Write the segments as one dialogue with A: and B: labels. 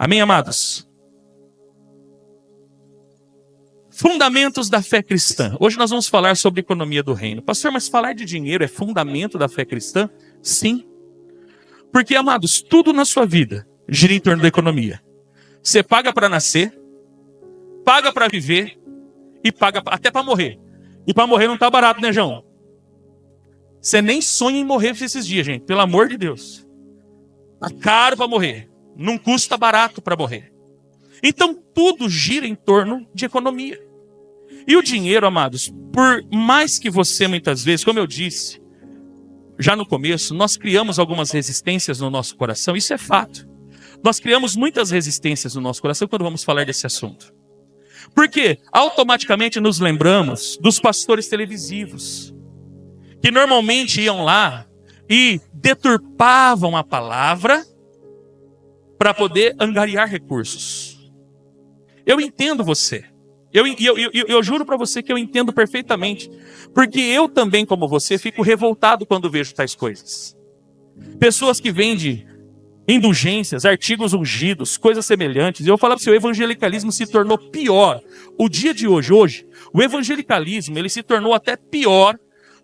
A: Amém, amados? Fundamentos da fé cristã. Hoje nós vamos falar sobre economia do reino. Pastor, mas falar de dinheiro é fundamento da fé cristã? Sim. Porque, amados, tudo na sua vida gira em torno da economia. Você paga para nascer, paga para viver e paga até para morrer. E para morrer não tá barato, né, João? Você nem sonha em morrer esses dias, gente. Pelo amor de Deus. Tá caro para morrer. Não custa barato para morrer. Então tudo gira em torno de economia. E o dinheiro, amados, por mais que você muitas vezes, como eu disse, já no começo, nós criamos algumas resistências no nosso coração, isso é fato. Nós criamos muitas resistências no nosso coração quando vamos falar desse assunto. Porque automaticamente nos lembramos dos pastores televisivos, que normalmente iam lá e deturpavam a palavra para poder angariar recursos. Eu entendo você. Eu juro para você que eu entendo perfeitamente. Porque eu também, como você, fico revoltado quando vejo tais coisas. Pessoas que vendem indulgências, artigos ungidos, coisas semelhantes. E eu falo para você, o evangelicalismo se tornou pior. O dia de hoje, o evangelicalismo, ele se tornou até pior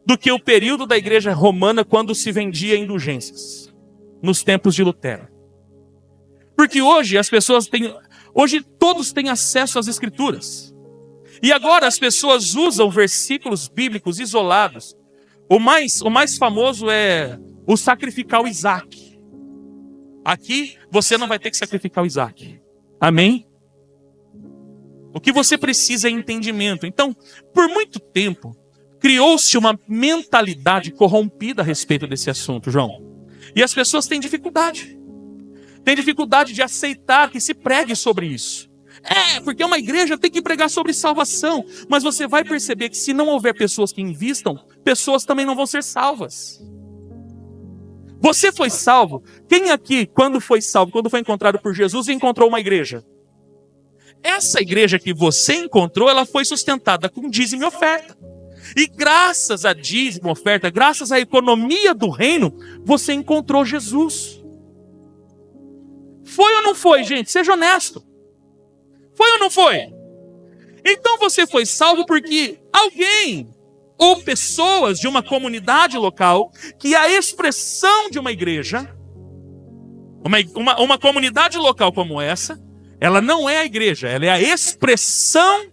A: do que o período da igreja romana quando se vendia indulgências. Nos tempos de Lutero. Porque hoje as pessoas têm... Hoje todos têm acesso às escrituras. E agora as pessoas usam versículos bíblicos isolados. O mais famoso é o sacrificar o Isaac. Aqui você não vai ter que sacrificar o Isaac. Amém? O que você precisa é entendimento. Então, por muito tempo, criou-se uma mentalidade corrompida a respeito desse assunto, João. E as pessoas têm dificuldade. Tem dificuldade de aceitar que se pregue sobre isso. Porque uma igreja tem que pregar sobre salvação. Mas você vai perceber que se não houver pessoas que invistam, pessoas também não vão ser salvas. Você foi salvo? Quem aqui, quando foi salvo, quando foi encontrado por Jesus, encontrou uma igreja? Essa igreja que você encontrou, ela foi sustentada com dízimo e oferta. E graças a dízimo e oferta, graças à economia do reino, você encontrou Jesus. Foi ou não foi, gente? Seja honesto. Foi ou não foi? Então você foi salvo porque alguém ou pessoas de uma comunidade local, que é a expressão de uma igreja, uma comunidade local como essa, ela não é a igreja, ela é a expressão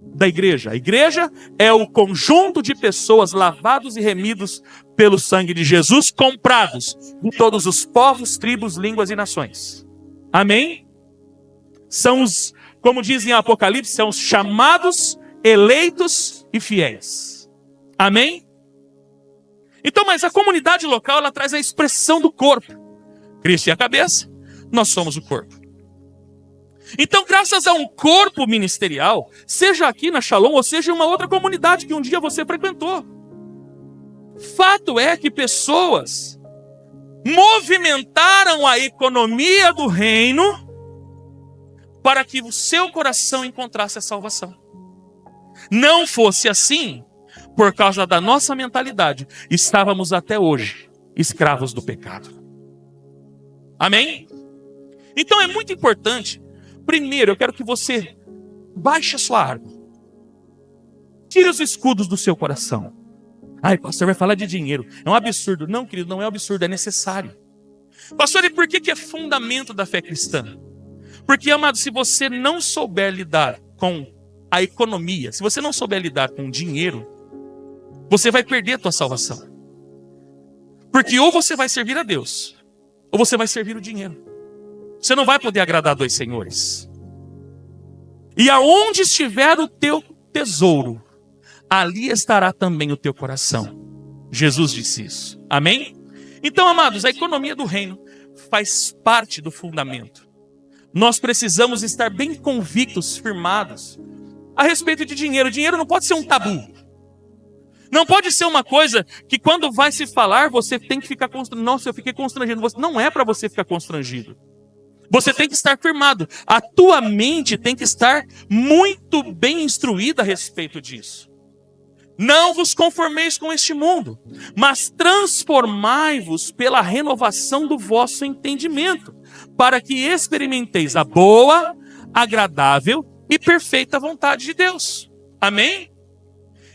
A: da igreja. A igreja é o conjunto de pessoas lavados e remidos pelo sangue de Jesus, comprados de todos os povos, tribos, línguas e nações. Amém? São os, como dizem em Apocalipse, são os chamados, eleitos e fiéis. Amém? Então, mas a comunidade local, ela traz a expressão do corpo. Cristo é a cabeça, nós somos o corpo. Então, graças a um corpo ministerial, seja aqui na Shalom, ou seja em uma outra comunidade que um dia você frequentou, fato é que pessoas movimentaram a economia do reino para que o seu coração encontrasse a salvação. Não fosse assim, por causa da nossa mentalidade, estávamos até hoje escravos do pecado. Amém? Então é muito importante. Primeiro, eu quero que você baixe a sua arma. Tire os escudos do seu coração. Ai, pastor, vai falar de dinheiro. É um absurdo. Não, querido, não é um absurdo, é necessário. Pastor, e por que é fundamento da fé cristã? Porque, amado, se você não souber lidar com a economia, se você não souber lidar com o dinheiro, você vai perder a tua salvação. Porque ou você vai servir a Deus, ou você vai servir o dinheiro. Você não vai poder agradar dois senhores. E aonde estiver o teu tesouro, ali estará também o teu coração. Jesus disse isso. Amém? Então, amados, a economia do reino faz parte do fundamento. Nós precisamos estar bem convictos, firmados, a respeito de dinheiro. O dinheiro não pode ser um tabu. Não pode ser uma coisa que quando vai se falar, você tem que ficar constrangido. Nossa, eu fiquei constrangido. Não é para você ficar constrangido. Você tem que estar firmado. A tua mente tem que estar muito bem instruída a respeito disso. Não vos conformeis com este mundo, mas transformai-vos pela renovação do vosso entendimento, para que experimenteis a boa, agradável e perfeita vontade de Deus. Amém?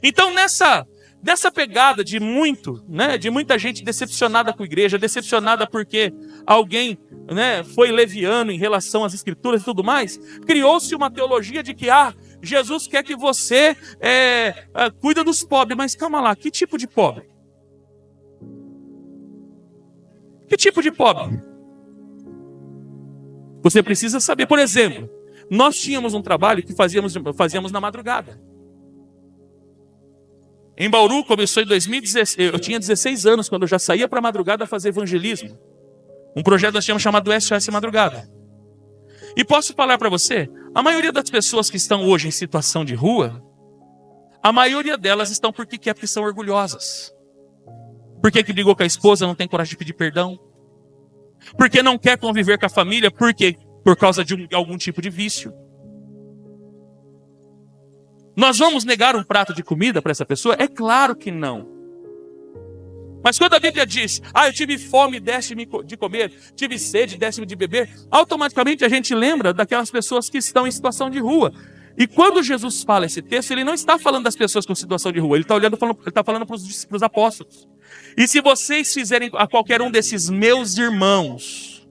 A: Então, nessa pegada de muita gente decepcionada com a igreja, decepcionada porque alguém, foi leviano em relação às escrituras e tudo mais, criou-se uma teologia de que Jesus quer que você cuida dos pobres. Mas calma lá, que tipo de pobre? Que tipo de pobre? Você precisa saber. Por exemplo, nós tínhamos um trabalho que fazíamos na madrugada. Em Bauru, começou em 2016. Eu tinha 16 anos quando eu já saía para a madrugada fazer evangelismo. Um projeto nós tínhamos chamado SOS Madrugada. E posso falar para você, a maioria das pessoas que estão hoje em situação de rua, a maioria delas estão porque são orgulhosas. Porque que brigou com a esposa, não tem coragem de pedir perdão. Porque não quer conviver com a família, por causa de algum tipo de vício. Nós vamos negar um prato de comida para essa pessoa? É claro que não. Mas quando a Bíblia diz, eu tive fome, deste-me de comer, tive sede, deste-me de beber, automaticamente a gente lembra daquelas pessoas que estão em situação de rua. E quando Jesus fala esse texto, ele não está falando das pessoas com situação de rua, ele está falando para os apóstolos. E se vocês fizerem a qualquer um desses meus irmãos,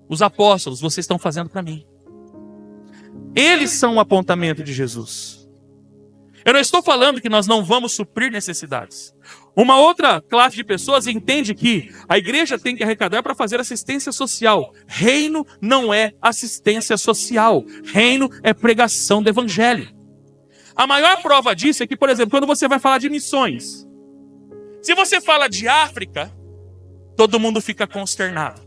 A: os apóstolos, vocês estão fazendo para mim. Eles são o apontamento de Jesus. Eu não estou falando que nós não vamos suprir necessidades. Uma outra classe de pessoas entende que a igreja tem que arrecadar para fazer assistência social. Reino não é assistência social. Reino é pregação do evangelho. A maior prova disso é que, por exemplo, quando você vai falar de missões, se você fala de África, todo mundo fica consternado.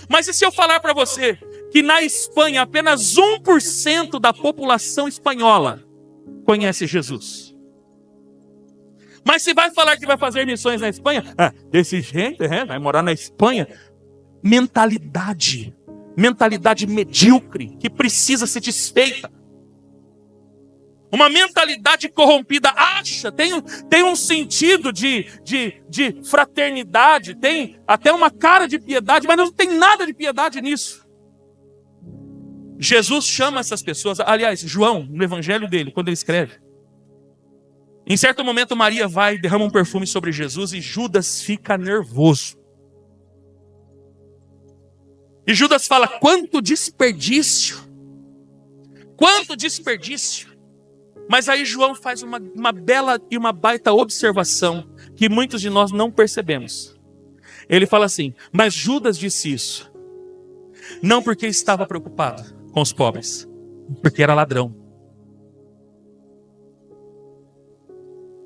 A: Mas e se eu falar para você que na Espanha apenas 1% da população espanhola conhece Jesus? Mas se vai falar que vai fazer missões na Espanha, desse jeito, vai morar na Espanha. Mentalidade medíocre, que precisa ser desfeita. Uma mentalidade corrompida tem um sentido de fraternidade, tem até uma cara de piedade, mas não tem nada de piedade nisso. Jesus chama essas pessoas, aliás, João, no evangelho dele, quando ele escreve, em certo momento Maria vai e derrama um perfume sobre Jesus e Judas fica nervoso. E Judas fala, quanto desperdício. Quanto desperdício. Mas aí João faz uma bela e uma baita observação que muitos de nós não percebemos. Ele fala assim, mas Judas disse isso, não porque estava preocupado com os pobres, porque era ladrão.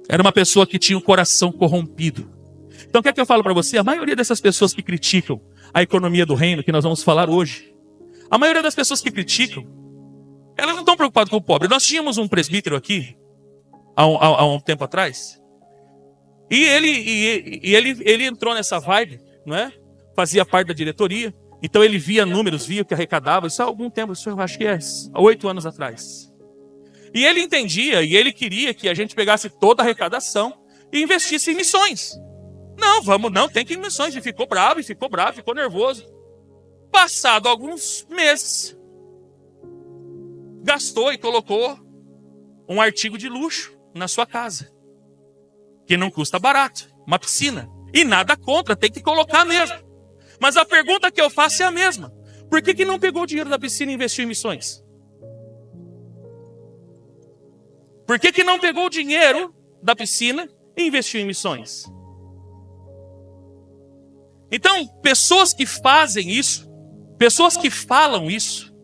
A: Era uma pessoa que tinha o coração corrompido. Então o que é que eu falo para você? A maioria dessas pessoas que criticam a economia do reino, que nós vamos falar hoje, a maioria das pessoas que criticam, elas não estão preocupadas com o pobre. Nós tínhamos um presbítero aqui, há um tempo atrás, e ele entrou nessa vibe, não é? Fazia parte da diretoria, então ele via números, via o que arrecadava, isso há algum tempo, isso eu acho que há 8 anos atrás. E ele entendia, e ele queria que a gente pegasse toda a arrecadação e investisse em missões. Não, tem que ir em missões. E ficou bravo, ficou nervoso. Passado alguns meses, gastou e colocou um artigo de luxo na sua casa, que não custa barato, uma piscina. E nada contra, tem que colocar mesmo. Mas a pergunta que eu faço é a mesma. Por que não pegou o dinheiro da piscina e investiu em missões? Por que não pegou o dinheiro da piscina e investiu em missões? Então, pessoas que fazem isso, pessoas que falam isso,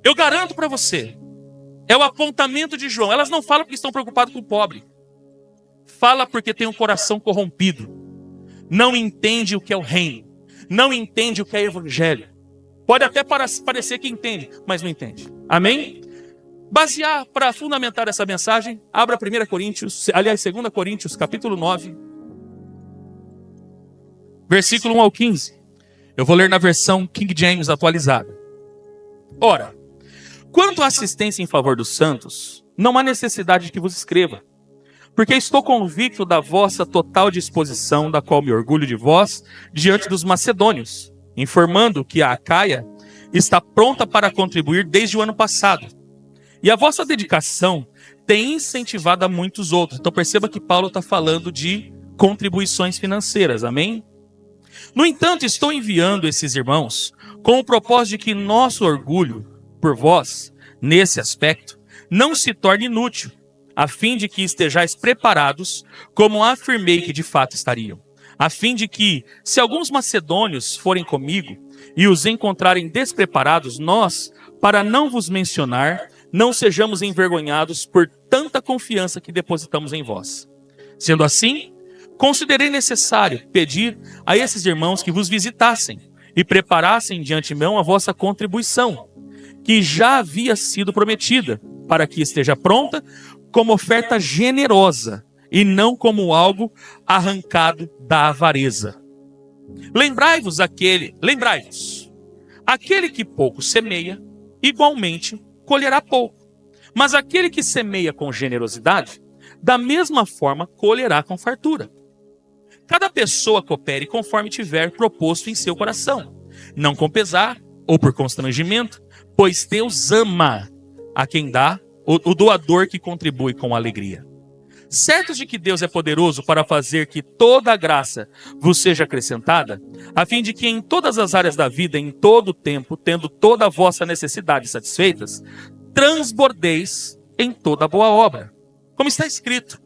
A: eu garanto para você, é o apontamento de João. Elas não falam porque estão preocupadas com o pobre. Fala porque tem um coração corrompido. Não entende o que é o reino. Não entende o que é evangelho. Pode até parecer que entende, mas não entende. Amém? Basear, para fundamentar essa mensagem, abra 2 Coríntios, capítulo 9, versículo 1 ao 15. Eu vou ler na versão King James atualizada. Ora, quanto à assistência em favor dos santos, não há necessidade de que vos escreva, porque estou convicto da vossa total disposição, da qual me orgulho de vós, diante dos macedônios. informando que a Acaia está pronta para contribuir desde o ano passado. E a vossa dedicação tem incentivado a muitos outros. Então perceba que Paulo está falando de contribuições financeiras, amém? No entanto, estou enviando esses irmãos com o propósito de que nosso orgulho por vós, nesse aspecto, não se torne inútil, a fim de que estejais preparados, como afirmei que de fato estariam. A fim de que, se alguns macedônios forem comigo e os encontrarem despreparados, nós, para não vos mencionar, não sejamos envergonhados por tanta confiança que depositamos em vós. Sendo assim, considerei necessário pedir a esses irmãos que vos visitassem e preparassem de antemão a vossa contribuição, que já havia sido prometida, para que esteja pronta como oferta generosa e não como algo arrancado da avareza. Lemrai-vos, aquele que pouco semeia, igualmente colherá pouco. Mas aquele que semeia com generosidade, da mesma forma colherá com fartura. Cada pessoa coopere conforme tiver proposto em seu coração, não com pesar ou por constrangimento, pois Deus ama a quem dá, o doador que contribui com alegria. Certos de que Deus é poderoso para fazer que toda a graça vos seja acrescentada, a fim de que em todas as áreas da vida, em todo o tempo, tendo toda a vossa necessidade satisfeitas, transbordeis em toda boa obra. Como está escrito,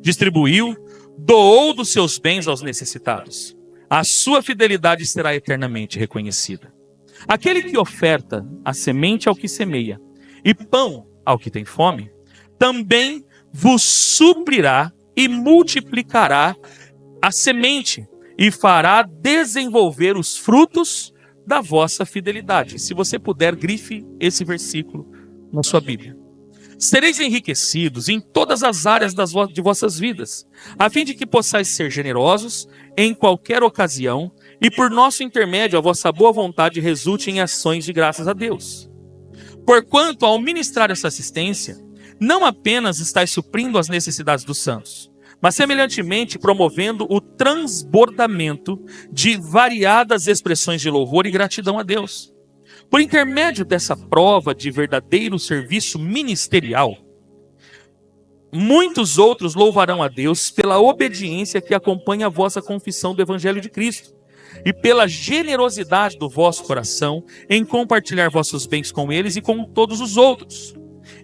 A: distribuiu, doou dos seus bens aos necessitados. A sua fidelidade será eternamente reconhecida. Aquele que oferta a semente ao que semeia e pão ao que tem fome, também vos suprirá e multiplicará a semente e fará desenvolver os frutos da vossa fidelidade. Se você puder, grife esse versículo na sua Bíblia. Sereis enriquecidos em todas as áreas de vossas vidas, a fim de que possais ser generosos em qualquer ocasião e por nosso intermédio a vossa boa vontade resulte em ações de graças a Deus. Porquanto, ao ministrar essa assistência, não apenas estáis suprindo as necessidades dos santos, mas semelhantemente promovendo o transbordamento de variadas expressões de louvor e gratidão a Deus. Por intermédio dessa prova de verdadeiro serviço ministerial, muitos outros louvarão a Deus pela obediência que acompanha a vossa confissão do Evangelho de Cristo e pela generosidade do vosso coração em compartilhar vossos bens com eles e com todos os outros.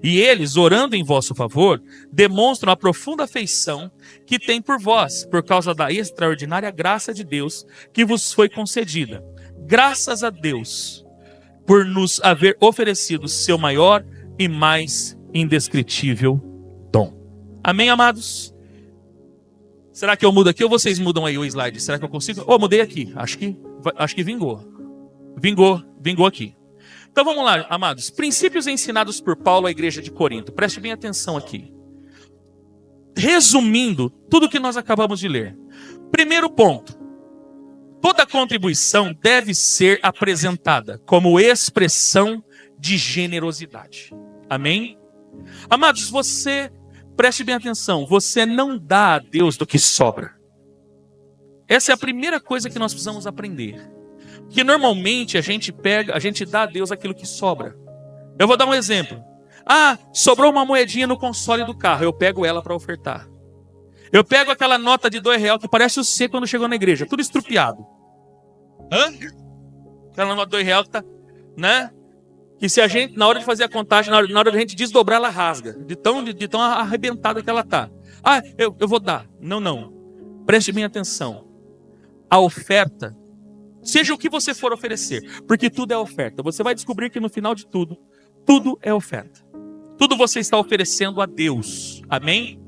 A: E eles, orando em vosso favor, demonstram a profunda afeição que têm por vós, por causa da extraordinária graça de Deus que vos foi concedida. Graças a Deus por nos haver oferecido seu maior e mais indescritível dom. Amém, amados? Será que eu mudo aqui ou vocês mudam aí o slide? Será que eu consigo? Mudei aqui. Acho que vingou. Vingou aqui. Então vamos lá, amados. Princípios ensinados por Paulo à igreja de Corinto. Preste bem atenção aqui. Resumindo tudo que nós acabamos de ler. Primeiro ponto. Toda contribuição deve ser apresentada como expressão de generosidade. Amém? Amados, preste bem atenção, você não dá a Deus do que sobra. Essa é a primeira coisa que nós precisamos aprender. Porque normalmente a gente dá a Deus aquilo que sobra. Eu vou dar um exemplo. Sobrou uma moedinha no console do carro, eu pego ela para ofertar. Eu pego aquela nota de R$2 que parece o C quando chegou na igreja, tudo estrupiado. Aquela nota de R$2 que tá, né? Que se a gente, na hora de fazer a contagem, na hora da gente desdobrar, ela rasga. De tão arrebentada que ela tá. Eu vou dar. Não. Preste bem atenção. A oferta, seja o que você for oferecer, porque tudo é oferta. Você vai descobrir que no final de tudo é oferta. Tudo você está oferecendo a Deus. Amém?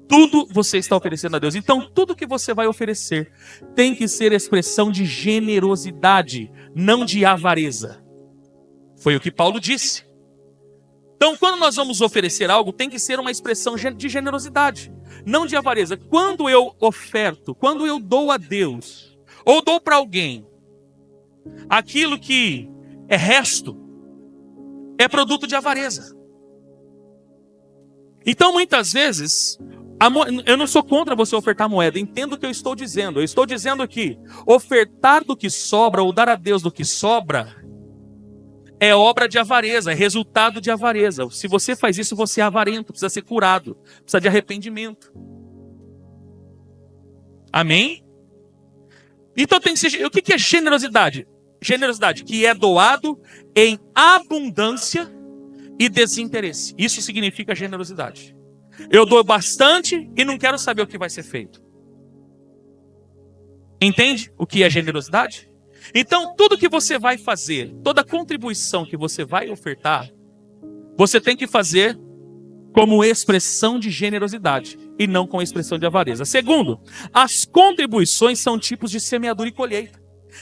A: Tudo você está oferecendo a Deus. Então, tudo que você vai oferecer tem que ser expressão de generosidade, não de avareza. Foi o que Paulo disse. Então, quando nós vamos oferecer algo, tem que ser uma expressão de generosidade, não de avareza. Quando eu oferto, quando eu dou a Deus, ou dou para alguém, aquilo que é resto, é produto de avareza. Então, muitas vezes, Eu não sou contra você ofertar moeda. Entendo o que eu estou dizendo. Eu estou dizendo que ofertar do que sobra ou dar a Deus do que sobra é obra de avareza, é resultado de avareza. Se você faz isso, você é avarento, precisa ser curado, precisa de arrependimento. Amém? Então tem que ser. O que é generosidade? Generosidade que é doado em abundância e desinteresse. Isso significa generosidade. Eu dou bastante e não quero saber o que vai ser feito. Entende o que é generosidade? Então, tudo que você vai fazer, toda contribuição que você vai ofertar, você tem que fazer como expressão de generosidade e não com expressão de avareza. Segundo, as contribuições são tipos de semeadura e colheita.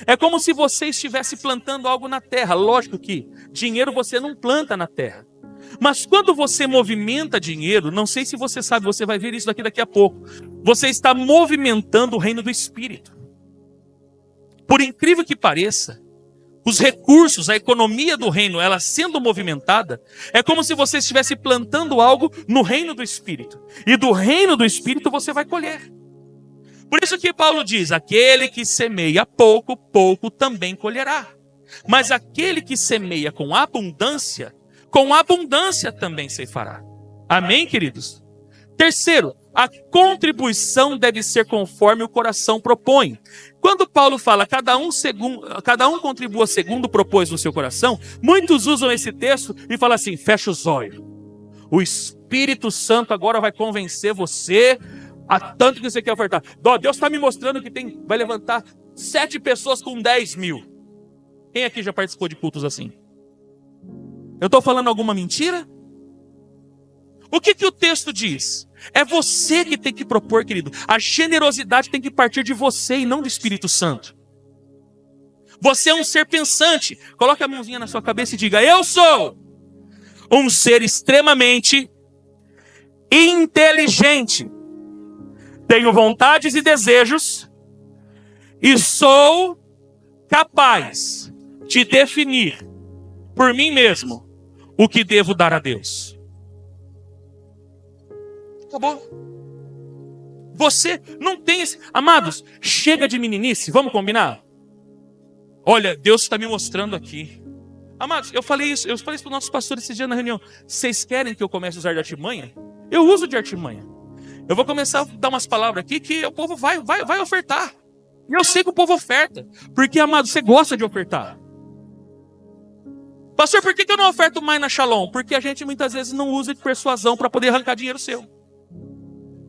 A: É como se você estivesse plantando algo na terra. Lógico que dinheiro você não planta na terra. Mas quando você movimenta dinheiro, não sei se você sabe, você vai ver isso daqui a pouco. Você está movimentando o reino do Espírito. Por incrível que pareça, os recursos, a economia do reino, ela sendo movimentada, é como se você estivesse plantando algo no reino do Espírito. E do reino do Espírito você vai colher. Por isso que Paulo diz, aquele que semeia pouco, pouco também colherá. Mas aquele que semeia com abundância também ceifará. Amém, queridos? Terceiro, a contribuição deve ser conforme o coração propõe. Quando Paulo fala, cada um contribua segundo propôs no seu coração, muitos usam esse texto e falam assim, fecha os olhos. O Espírito Santo agora vai convencer você a tanto que você quer ofertar. Deus está me mostrando que vai levantar 7 pessoas com 10 mil. Quem aqui já participou de cultos assim? Eu estou falando alguma mentira? O que o texto diz? É você que tem que propor, querido. A generosidade tem que partir de você e não do Espírito Santo. Você é um ser pensante. Coloque a mãozinha na sua cabeça e diga, eu sou um ser extremamente inteligente. Tenho vontades e desejos e sou capaz de definir por mim mesmo o que devo dar a Deus. Acabou. Você não tem esse... Amados, chega de meninice, vamos combinar? Olha, Deus está me mostrando aqui. Amados, eu falei isso para os nossos pastores esse dia na reunião. Vocês querem que eu comece a usar de artimanha? Eu uso de artimanha. Eu vou começar a dar umas palavras aqui que o povo vai ofertar. E eu sei que o povo oferta. Porque, amado, você gosta de ofertar. Pastor, por que eu não oferto mais na Shalom? Porque a gente muitas vezes não usa de persuasão para poder arrancar dinheiro seu.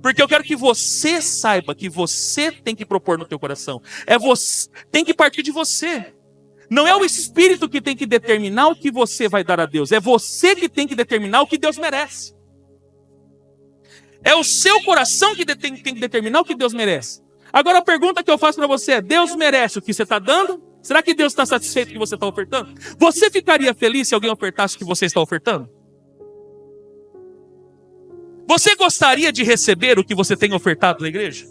A: Porque eu quero que você saiba que você tem que propor no teu coração. Tem que partir de você. Não é o Espírito que tem que determinar o que você vai dar a Deus. É você que tem que determinar o que Deus merece. É o seu coração que tem que determinar o que Deus merece. Agora a pergunta que eu faço para você é, Deus merece o que você está dando? Será que Deus está satisfeito com o que você está ofertando? Você ficaria feliz se alguém ofertasse o que você está ofertando? Você gostaria de receber o que você tem ofertado na igreja?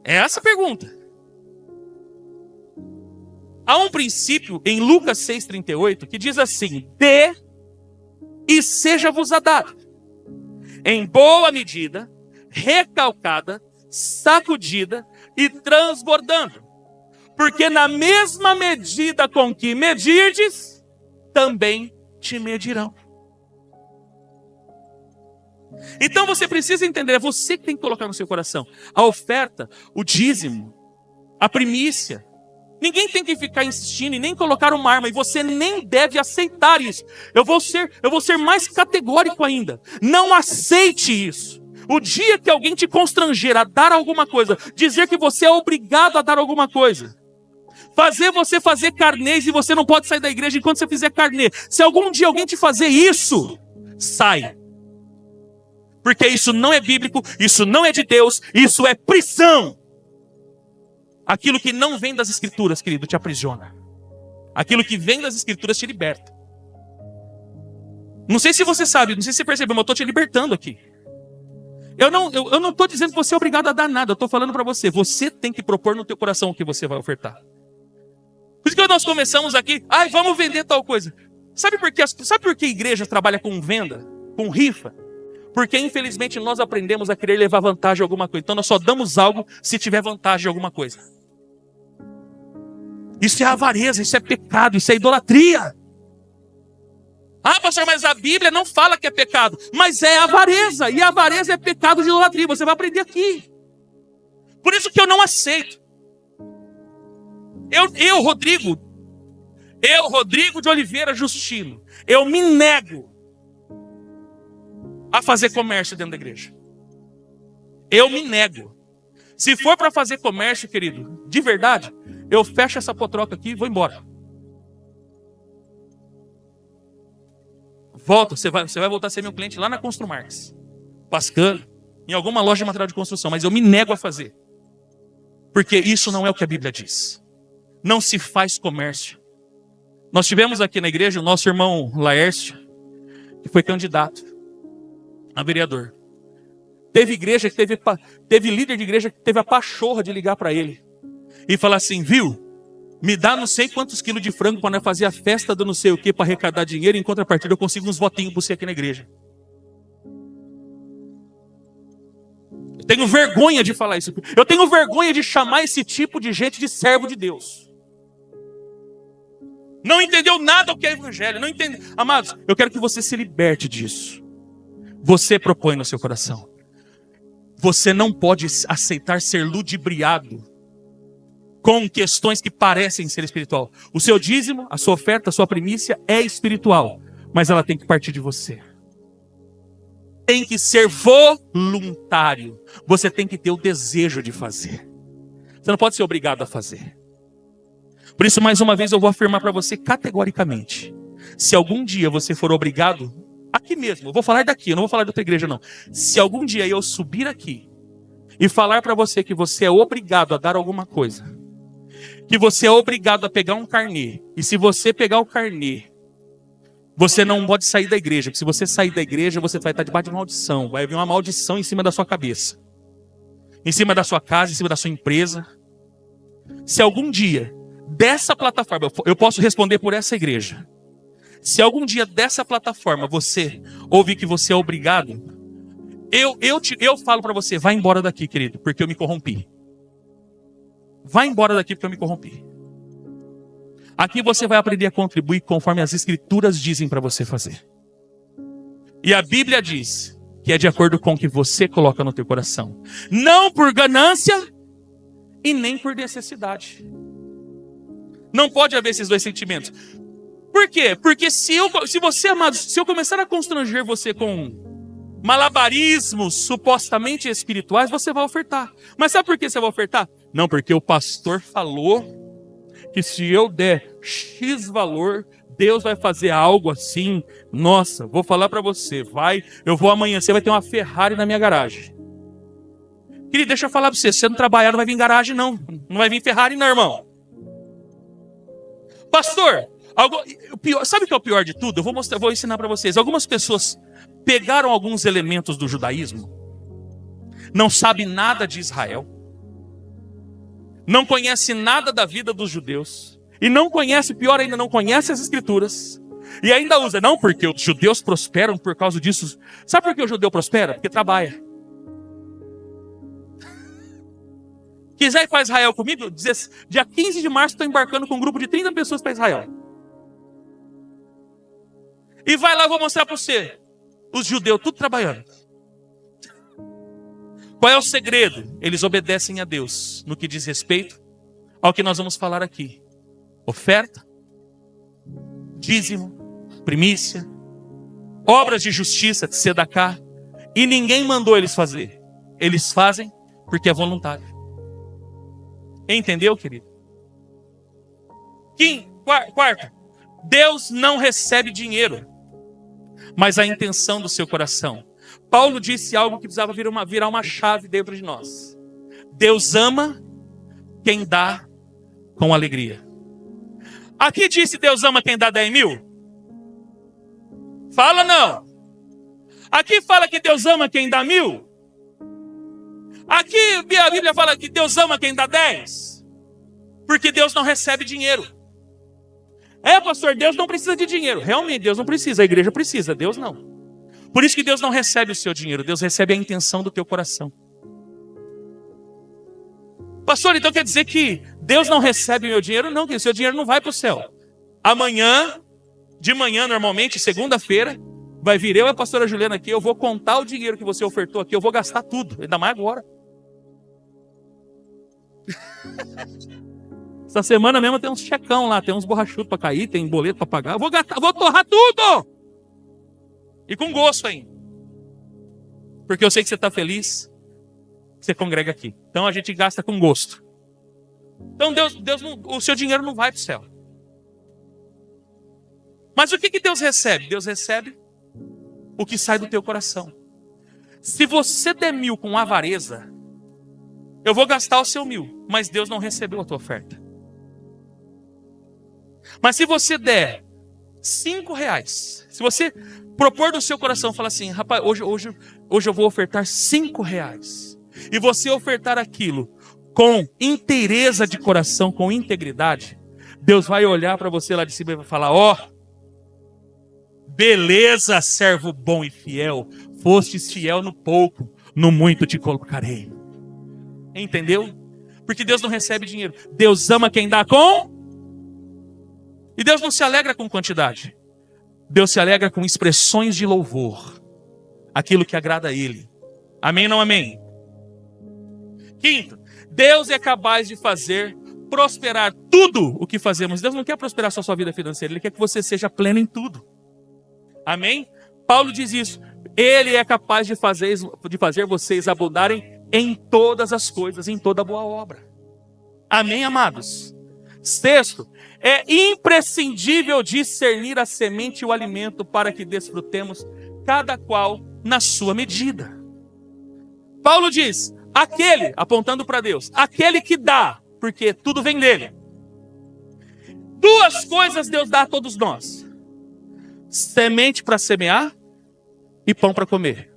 A: É essa a pergunta. Há um princípio em Lucas 6,38 que diz assim, dê e seja-vos dado. Em boa medida, recalcada, sacudida e transbordando. Porque na mesma medida com que medirdes, também te medirão. Então você precisa entender, é você que tem que colocar no seu coração a oferta, o dízimo, a primícia. Ninguém tem que ficar insistindo e nem colocar uma arma, e você nem deve aceitar isso. Eu vou ser mais categórico ainda. Não aceite isso. O dia que alguém te constranger a dar alguma coisa, dizer que você é obrigado a dar alguma coisa, fazer você fazer carnês e você não pode sair da igreja enquanto você fizer carnê. Se algum dia alguém te fazer isso, sai. Porque isso não é bíblico, isso não é de Deus, isso é prisão. Aquilo que não vem das Escrituras, querido, te aprisiona. Aquilo que vem das Escrituras te liberta. Não sei se você sabe, não sei se você percebeu, mas eu estou te libertando aqui. Eu não estou dizendo que você é obrigado a dar nada, eu estou falando para você. Você tem que propor no teu coração o que você vai ofertar. Por isso que nós começamos aqui, vamos vender tal coisa. Sabe por que a igreja trabalha com venda, com rifa? Porque infelizmente nós aprendemos a querer levar vantagem a alguma coisa. Então nós só damos algo se tiver vantagem em alguma coisa. Isso é avareza, isso é pecado, isso é idolatria. Ah, pastor, mas a Bíblia não fala que é pecado. Mas é avareza, e a avareza é pecado de idolatria. Você vai aprender aqui. Por isso que eu não aceito. Rodrigo de Oliveira Justino, eu me nego a fazer comércio dentro da igreja. Eu me nego. Se for para fazer comércio, querido, de verdade, eu fecho essa potroca aqui e vou embora. Volta, você vai voltar a ser meu cliente lá na Construmarques, Pascano, em alguma loja de material de construção, mas eu me nego a fazer. Porque isso não é o que a Bíblia diz. Não se faz comércio. Nós tivemos aqui na igreja o nosso irmão Laércio, que foi candidato a vereador. Teve líder de igreja que teve a pachorra de ligar para ele e falar assim, viu? Me dá não sei quantos quilos de frango para nós fazer a festa do não sei o que para arrecadar dinheiro, em contrapartida eu consigo uns votinhos para você aqui na igreja. Eu tenho vergonha de falar isso. Eu tenho vergonha de chamar esse tipo de gente de servo de Deus. Não entendeu nada do que é evangelho. Não entende. Amados, eu quero que você se liberte disso. Você propõe no seu coração. Você não pode aceitar ser ludibriado com questões que parecem ser espiritual. O seu dízimo, a sua oferta, a sua primícia é espiritual, mas ela tem que partir de você. Tem que ser voluntário. Você tem que ter o desejo de fazer. Você não pode ser obrigado a fazer. Por isso, mais uma vez, eu vou afirmar para você categoricamente. Se algum dia você for obrigado, aqui mesmo, eu vou falar daqui, eu não vou falar de outra igreja não. Se algum dia eu subir aqui e falar para você que você é obrigado a dar alguma coisa, que você é obrigado a pegar um carnê, e se você pegar o carnê, você não pode sair da igreja, porque se você sair da igreja, você vai estar debaixo de maldição, vai vir uma maldição em cima da sua cabeça, em cima da sua casa, em cima da sua empresa. Se algum dia, dessa plataforma, eu posso responder por essa igreja, se algum dia dessa plataforma você ouvir que você é obrigado, eu falo para você, vai embora daqui, querido, porque eu me corrompi. Vai embora daqui porque eu me corrompi. Aqui você vai aprender a contribuir conforme as escrituras dizem para você fazer. E a Bíblia diz que é de acordo com o que você coloca no teu coração. Não por ganância e nem por necessidade. Não pode haver esses dois sentimentos. Por quê? Porque se você, amado, se eu começar a constranger você com malabarismos supostamente espirituais, você vai ofertar. Mas sabe por que você vai ofertar? Não, porque o pastor falou que se eu der X valor, Deus vai fazer algo assim. Nossa, vou falar para você, eu vou amanhã, você vai ter uma Ferrari na minha garagem. Querido, deixa eu falar para você, se você não trabalhar, não vai vir garagem não. Não vai vir Ferrari não, irmão. Pastor, sabe o que é o pior de tudo? Eu vou ensinar para vocês. Algumas pessoas pegaram alguns elementos do judaísmo, não sabem nada de Israel, não conhece nada da vida dos judeus, e não conhece, pior ainda, não conhece as escrituras, e ainda usa, não, porque os judeus prosperam por causa disso. Sabe por que o judeu prospera? Porque trabalha. Quiser ir para Israel comigo? Dia 15 de março estou embarcando com um grupo de 30 pessoas para Israel. E vai lá, eu vou mostrar para você. Os judeus, tudo trabalhando. Qual é o segredo? Eles obedecem a Deus no que diz respeito ao que nós vamos falar aqui. Oferta, dízimo, primícia, obras de justiça, de sedacá. E ninguém mandou eles fazer. Eles fazem porque é voluntário. Entendeu, querido? Quarto, Deus não recebe dinheiro, mas a intenção do seu coração. Paulo disse algo que precisava virar uma chave dentro de nós. Deus ama quem dá com alegria. Aqui disse Deus ama quem dá 10 mil? Fala não. Aqui fala que Deus ama quem dá 1.000? Aqui a Bíblia fala que Deus ama quem dá 10? Porque Deus não recebe dinheiro. Pastor, Deus não precisa de dinheiro. Realmente, Deus não precisa. A igreja precisa, Deus não. Por isso que Deus não recebe o seu dinheiro, Deus recebe a intenção do teu coração. Pastor, então quer dizer que Deus não recebe o meu dinheiro? Não, que o seu dinheiro não vai para o céu. Amanhã, de manhã, normalmente, segunda-feira, vai vir eu e a pastora Juliana aqui, eu vou contar o dinheiro que você ofertou aqui, eu vou gastar tudo, ainda mais agora. Essa semana mesmo tem uns checão lá, tem uns borrachudos para cair, tem boleto para pagar, eu vou gastar, vou torrar tudo! E com gosto ainda. Porque eu sei que você está feliz, que você congrega aqui. Então a gente gasta com gosto. Então Deus não, o seu dinheiro não vai para o céu. Mas o que Deus recebe? Deus recebe o que sai do teu coração. Se você der 1.000 com avareza, eu vou gastar o seu 1.000, mas Deus não recebeu a tua oferta. Mas se você der R$5, se você propor do seu coração, falar assim, rapaz, hoje eu vou ofertar R$5, e você ofertar aquilo com inteireza de coração, com integridade, Deus vai olhar para você lá de cima e vai falar, beleza, servo bom e fiel, fostes fiel no pouco, no muito te colocarei. Entendeu? Porque Deus não recebe dinheiro, Deus ama quem dá com... E Deus não se alegra com quantidade. Deus se alegra com expressões de louvor. Aquilo que agrada a Ele. Amém ou não amém? Quinto, Deus é capaz de fazer prosperar tudo o que fazemos. Deus não quer prosperar só a sua vida financeira. Ele quer que você seja pleno em tudo. Amém? Paulo diz isso. Ele é capaz de fazer vocês abundarem em todas as coisas, em toda boa obra. Amém, amados? Sexto, é imprescindível discernir a semente e o alimento para que desfrutemos cada qual na sua medida. Paulo diz, aquele, apontando para Deus, aquele que dá, porque tudo vem dele. Duas coisas Deus dá a todos nós: semente para semear e pão para comer.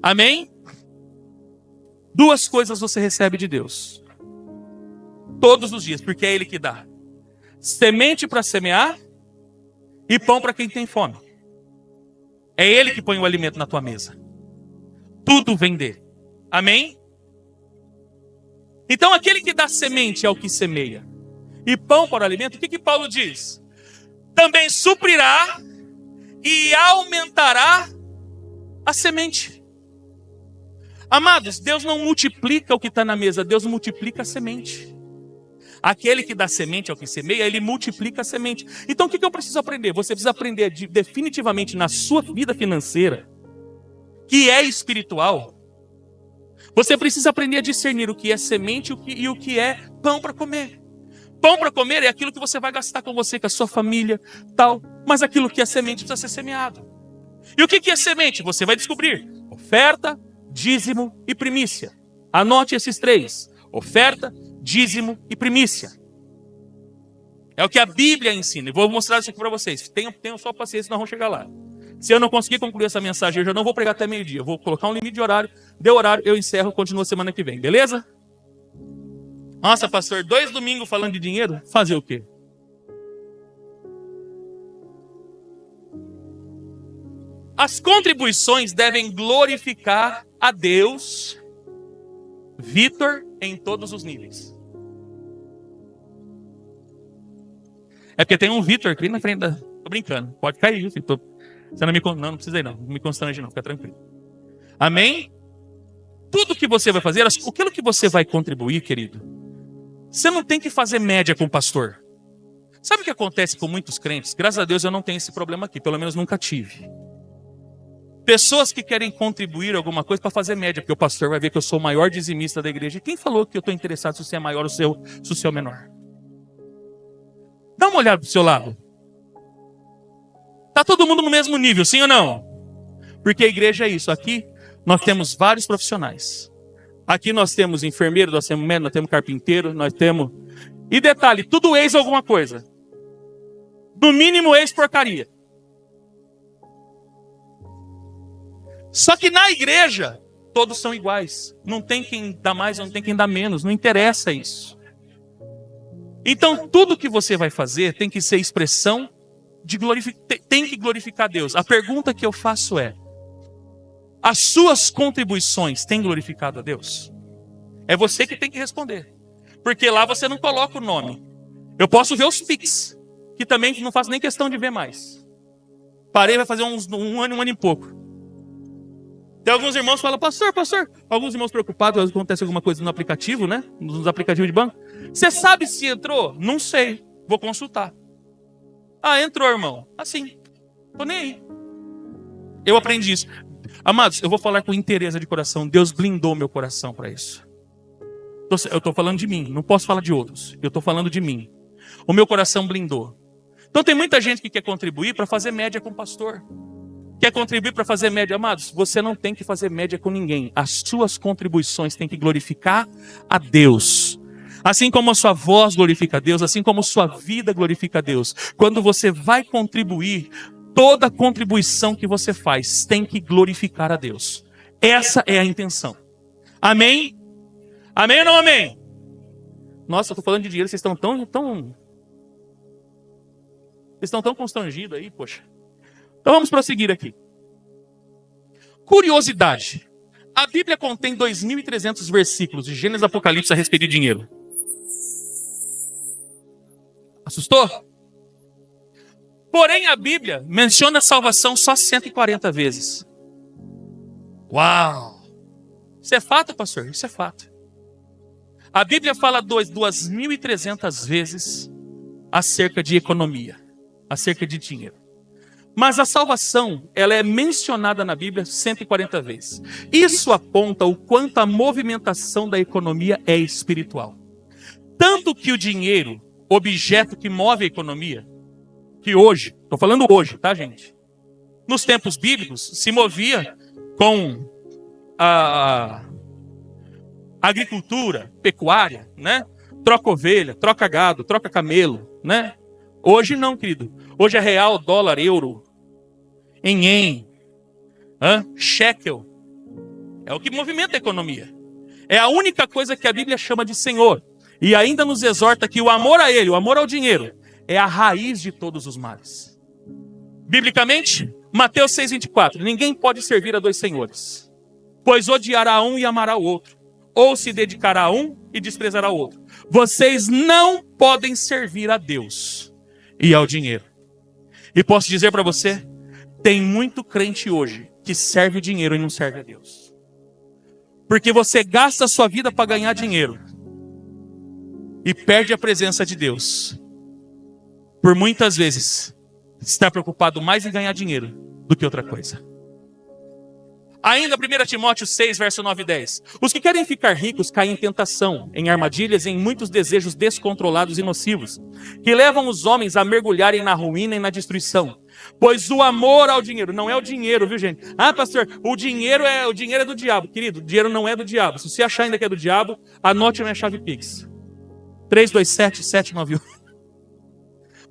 A: Amém? Duas coisas você recebe de Deus todos os dias, porque é Ele que dá. Semente para semear e pão para quem tem fome. É Ele que põe o alimento na tua mesa. Tudo vem dele. Amém? Então aquele que dá semente é o que semeia. E pão para o alimento, o que Paulo diz? Também suprirá e aumentará a semente. Amados, Deus não multiplica o que está na mesa, Deus multiplica a semente. Aquele que dá semente ao que semeia, ele multiplica a semente. Então o que eu preciso aprender? Você precisa aprender definitivamente na sua vida financeira, que é espiritual. Você precisa aprender a discernir o que é semente e o que é pão para comer. Pão para comer é aquilo que você vai gastar com você, com a sua família, tal. Mas aquilo que é semente precisa ser semeado. E o que é semente? Você vai descobrir: oferta, dízimo e primícia. Anote esses três: oferta, dízimo e primícia. É o que a Bíblia ensina. E vou mostrar isso aqui para vocês. Tenham só paciência, nós vamos chegar lá. Se eu não conseguir concluir essa mensagem, eu já não vou pregar até meio-dia. Eu vou colocar um limite de horário. Deu horário, eu encerro, continuo semana que vem. Beleza? Nossa, pastor, 2 domingos falando de dinheiro? Fazer o quê? As contribuições devem glorificar a Deus, Vitor, em todos os níveis. É porque tem um Vitor aqui na frente da... Tô brincando. Pode cair, Vitor. Você não me... Não precisa ir não. Não me constrange não. Fica tranquilo. Amém? Tudo que você vai fazer, aquilo que você vai contribuir, querido, você não tem que fazer média com o pastor. Sabe o que acontece com muitos crentes? Graças a Deus eu não tenho esse problema aqui. Pelo menos nunca tive. Pessoas que querem contribuir alguma coisa para fazer média, porque o pastor vai ver que eu sou o maior dizimista da igreja. E quem falou que eu estou interessado se você é maior ou se o seu é menor? Dá uma olhada para o seu lado. Está todo mundo no mesmo nível, sim ou não? Porque a igreja é isso. Aqui nós temos vários profissionais. Aqui nós temos enfermeiro, nós temos médico, nós temos carpinteiro, nós temos... E detalhe, tudo ex alguma coisa. No mínimo ex porcaria. Só que na igreja, todos são iguais. Não tem quem dá mais, não tem quem dá menos. Não interessa isso. Então, tudo que você vai fazer tem que ser expressão tem que glorificar Deus. A pergunta que eu faço é: as suas contribuições têm glorificado a Deus? É você que tem que responder. Porque lá você não coloca o nome. Eu posso ver os Pix, que também não faço nem questão de ver mais. Parei, vai fazer um ano e pouco. Tem alguns irmãos que falam: pastor, alguns irmãos preocupados, acontece alguma coisa no aplicativo, né? Nos aplicativos de banco. Você sabe se entrou? Não sei, vou consultar. Ah, entrou, irmão. Assim, tô nem aí. Eu aprendi isso. Amados, eu vou falar com interesse de coração. Deus blindou meu coração para isso. Eu estou falando de mim, não posso falar de outros. Eu estou falando de mim. O meu coração blindou. Então tem muita gente que quer contribuir para fazer média com o pastor. Quer contribuir para fazer média. Amados, você não tem que fazer média com ninguém. As suas contribuições têm que glorificar a Deus. Assim como a sua voz glorifica a Deus, assim como a sua vida glorifica a Deus. Quando você vai contribuir, toda contribuição que você faz tem que glorificar a Deus. Essa é a intenção. Amém? Amém ou não amém? Nossa, eu estou falando de dinheiro, vocês estão tão constrangidos aí, poxa. Então vamos prosseguir aqui. Curiosidade. A Bíblia contém 2.300 versículos de Gênesis e Apocalipse a respeito de dinheiro. Assustou? Porém, a Bíblia menciona a salvação só 140 vezes. Uau! Isso é fato, pastor? Isso é fato. A Bíblia fala 2.300 vezes acerca de economia, acerca de dinheiro. Mas a salvação, ela é mencionada na Bíblia 140 vezes. Isso aponta o quanto a movimentação da economia é espiritual. Tanto que o dinheiro, objeto que move a economia, que hoje, estou falando hoje, tá, gente? Nos tempos bíblicos, se movia com a agricultura, pecuária, né? Troca ovelha, troca gado, troca camelo, né? Hoje não, querido. Hoje é real, dólar, euro, ien, shekel. É o que movimenta a economia. É a única coisa que a Bíblia chama de Senhor. E ainda nos exorta que o amor a Ele, o amor ao dinheiro, é a raiz de todos os males. Biblicamente, Mateus 6,24. Ninguém pode servir a dois senhores, pois odiará um e amará o outro, ou se dedicará a um e desprezará o outro. Vocês não podem servir a Deus e ao dinheiro. E posso dizer para você, tem muito crente hoje que serve o dinheiro e não serve a Deus. Porque você gasta a sua vida para ganhar dinheiro e perde a presença de Deus. Por muitas vezes, está preocupado mais em ganhar dinheiro do que outra coisa. Ainda 1 Timóteo 6, verso 9 e 10. Os que querem ficar ricos caem em tentação, em armadilhas e em muitos desejos descontrolados e nocivos, que levam os homens a mergulharem na ruína e na destruição. Pois o amor ao dinheiro, não é o dinheiro, viu, gente? Ah, pastor, o dinheiro é do diabo. Querido, o dinheiro não é do diabo. Se você achar ainda que é do diabo, anote a minha chave Pix. 327-791.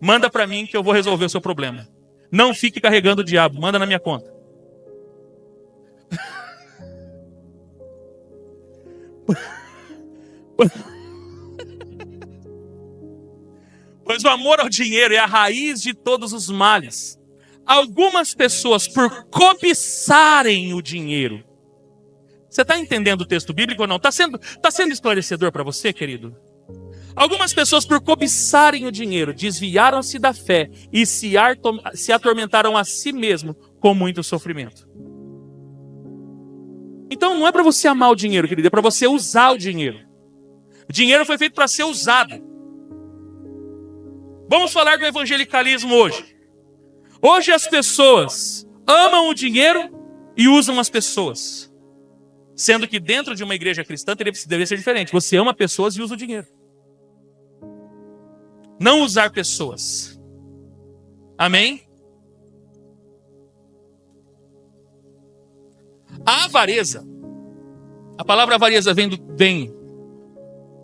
A: Manda para mim que eu vou resolver o seu problema. Não fique carregando o diabo, manda na minha conta. Pois o amor ao dinheiro é a raiz de todos os males. Algumas pessoas, por cobiçarem o dinheiro. Você está entendendo o texto bíblico ou não? Está sendo esclarecedor para você, querido? Algumas pessoas, por cobiçarem o dinheiro, desviaram-se da fé e se atormentaram a si mesmo com muito sofrimento. Então não é para você amar o dinheiro, querido, é para você usar o dinheiro. O dinheiro foi feito para ser usado. Vamos falar do evangelicalismo hoje. Hoje as pessoas amam o dinheiro e usam as pessoas. Sendo que dentro de uma igreja cristã deveria ser diferente. Você ama pessoas e usa o dinheiro. Não usar pessoas. Amém? A avareza. A palavra avareza vem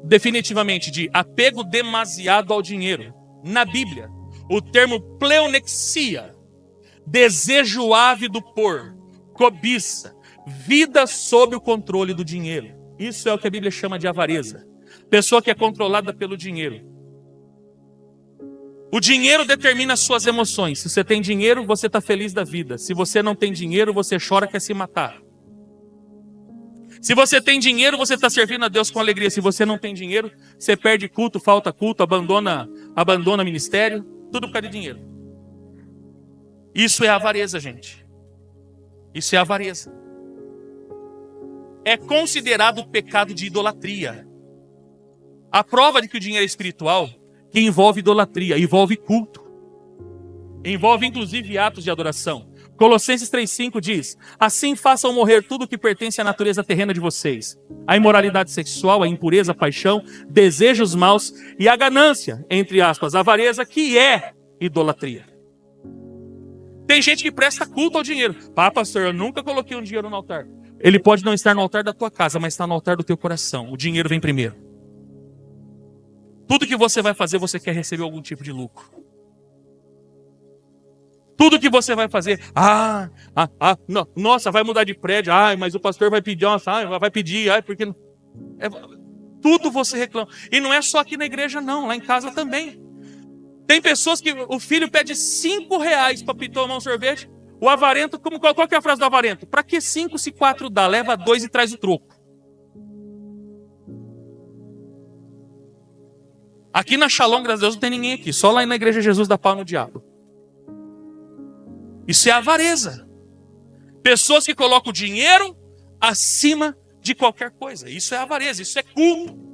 A: definitivamente de apego demasiado ao dinheiro. Na Bíblia, o termo pleonexia, desejo ávido por, cobiça, vida sob o controle do dinheiro. Isso é o que a Bíblia chama de avareza. Pessoa que é controlada pelo dinheiro. O dinheiro determina as suas emoções. Se você tem dinheiro, você está feliz da vida. Se você não tem dinheiro, você chora, quer se matar. Se você tem dinheiro, você está servindo a Deus com alegria. Se você não tem dinheiro, você perde culto, falta culto, abandona ministério. Tudo por causa de dinheiro. Isso é avareza, gente. Isso é avareza. É considerado pecado de idolatria. A prova de que o dinheiro é espiritual, que envolve idolatria, envolve culto. Envolve inclusive atos de adoração. Colossenses 3,5 diz: assim façam morrer tudo o que pertence à natureza terrena de vocês. A imoralidade sexual, a impureza, a paixão, desejos maus e a ganância, entre aspas, a avareza, que é idolatria. Tem gente que presta culto ao dinheiro. Pá, pastor, eu nunca coloquei um dinheiro no altar. Ele pode não estar no altar da tua casa, mas está no altar do teu coração. O dinheiro vem primeiro. Tudo que você vai fazer, você quer receber algum tipo de lucro. Tudo que você vai fazer, não, nossa, vai mudar de prédio, mas o pastor vai pedir, vai pedir, porque... tudo você reclama. E não é só aqui na igreja não, lá em casa também. Tem pessoas que o filho pede R$5 para tomar um sorvete, o avarento, qual que é a frase do avarento? Para que 5 se 4 dá? Leva 2 e traz o troco. Aqui na Shalom, graças a Deus, não tem ninguém aqui, só lá na igreja Jesus dá pau no diabo. Isso é avareza. Pessoas que colocam o dinheiro acima de qualquer coisa. Isso é avareza, isso é culto.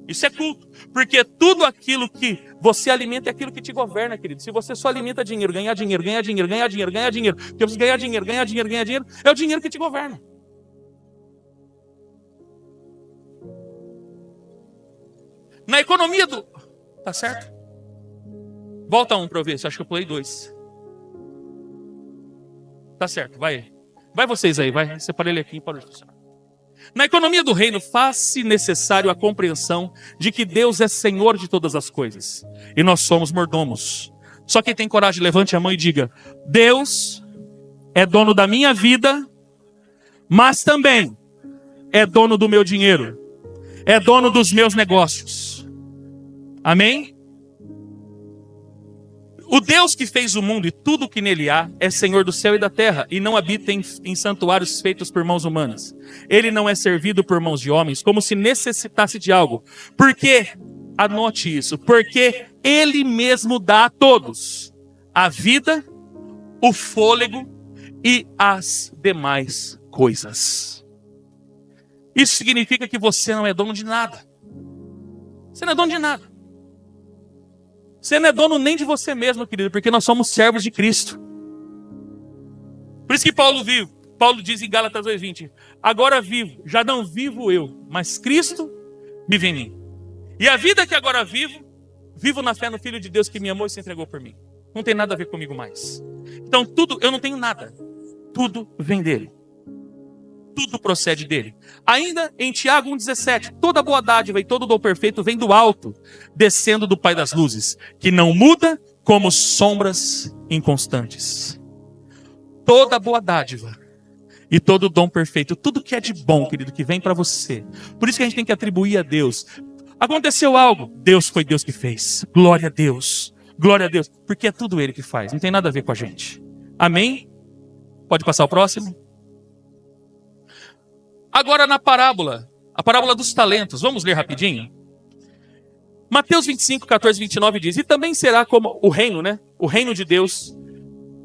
A: Isso é culto. Porque tudo aquilo que você alimenta é aquilo que te governa, querido. Se você só alimenta dinheiro, ganhar dinheiro, ganhar dinheiro, ganhar dinheiro, ganhar dinheiro, porque você ganhar dinheiro, ganhar dinheiro, ganhar dinheiro, é o dinheiro que te governa. Na economia do... Tá certo? Volta um para eu ver, acho que eu pulei 2. Tá certo, vai. Vai vocês aí, vai. Separei ele aqui para o funcionar. Na economia do reino, faz-se necessário a compreensão de que Deus é Senhor de todas as coisas. E nós somos mordomos. Só quem tem coragem, levante a mão e diga: Deus é dono da minha vida, mas também é dono do meu dinheiro. É dono dos meus negócios. Amém? O Deus que fez o mundo e tudo o que nele há é Senhor do céu e da terra e não habita em santuários feitos por mãos humanas. Ele não é servido por mãos de homens como se necessitasse de algo. Porque, anote isso, porque ele mesmo dá a todos a vida, o fôlego e as demais coisas. Isso significa que você não é dono de nada. Você não é dono de nada. Você não é dono nem de você mesmo, querido, porque nós somos servos de Cristo. Por isso que Paulo diz em Gálatas 2:20, agora vivo, já não vivo eu, mas Cristo vive em mim. E a vida que agora vivo na fé no Filho de Deus que me amou e se entregou por mim. Não tem nada a ver comigo mais. Então tudo, eu não tenho nada. Tudo vem dele. Tudo procede dele. Ainda em Tiago 1,17, toda boa dádiva e todo dom perfeito vem do alto, descendo do Pai das luzes, que não muda como sombras inconstantes. Toda boa dádiva e todo dom perfeito, tudo que é de bom, querido, que vem para você. Por isso que a gente tem que atribuir a Deus. Aconteceu algo, foi Deus que fez. Glória a Deus. Glória a Deus. Porque é tudo ele que faz, não tem nada a ver com a gente. Amém? Pode passar o próximo? Agora na parábola, a parábola dos talentos, vamos ler rapidinho? Mateus 25, 14, 29 diz, e também será como o reino, o reino de Deus,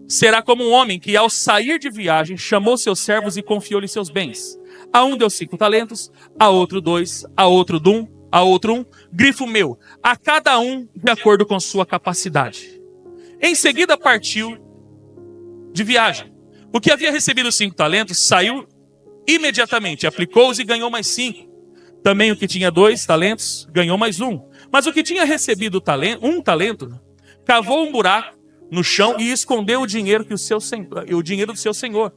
A: será como um homem que ao sair de viagem chamou seus servos e confiou-lhes seus bens. A um deu 5 talentos, a outro 2, a outro 1, grifo meu, a cada um de acordo com sua capacidade. Em seguida partiu de viagem. O que havia recebido 5 talentos saiu imediatamente, aplicou-os e ganhou mais 5. Também o que tinha 2 talentos ganhou mais 1. Mas o que tinha recebido um talento, cavou um buraco no chão e escondeu o dinheiro do seu senhor.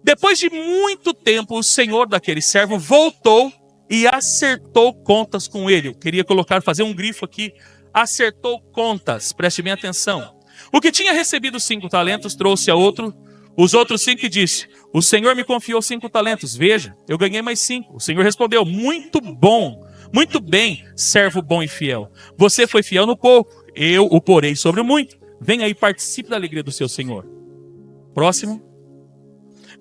A: Depois de muito tempo, o senhor daquele servo voltou e acertou contas com ele. Eu queria fazer um grifo aqui. Acertou contas, preste bem atenção. O que tinha recebido 5 talentos trouxe a os outros 5 e disse, o Senhor me confiou 5 talentos, veja, eu ganhei mais 5. O Senhor respondeu, muito bom, muito bem, servo bom e fiel. Você foi fiel no pouco, eu o porei sobre o muito. Venha aí, participe da alegria do seu Senhor. Próximo.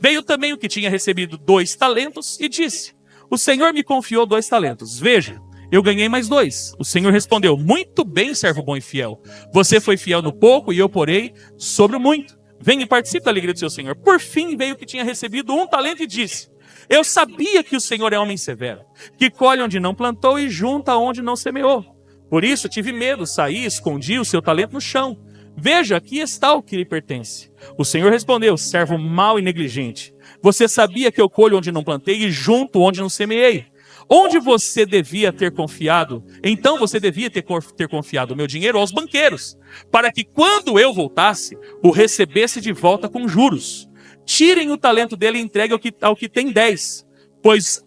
A: Veio também o que tinha recebido 2 talentos e disse: o Senhor me confiou 2 talentos. Veja, eu ganhei mais 2. O Senhor respondeu: muito bem, servo bom e fiel. Você foi fiel no pouco e eu porei sobre o muito. Venha e participe da alegria do seu Senhor. Por fim veio o que tinha recebido 1 talento e disse: eu sabia que o Senhor é homem severo, que colhe onde não plantou e junta onde não semeou. Por isso tive medo, saí e escondi o seu talento no chão. Veja, aqui está o que lhe pertence. O Senhor respondeu: servo mau e negligente. Você sabia que eu colho onde não plantei e junto onde não semeei. Onde você devia ter confiado? Então você devia ter confiado o meu dinheiro aos banqueiros, para que quando eu voltasse, o recebesse de volta com juros. Tirem o talento dele e entreguem ao que tem 10, pois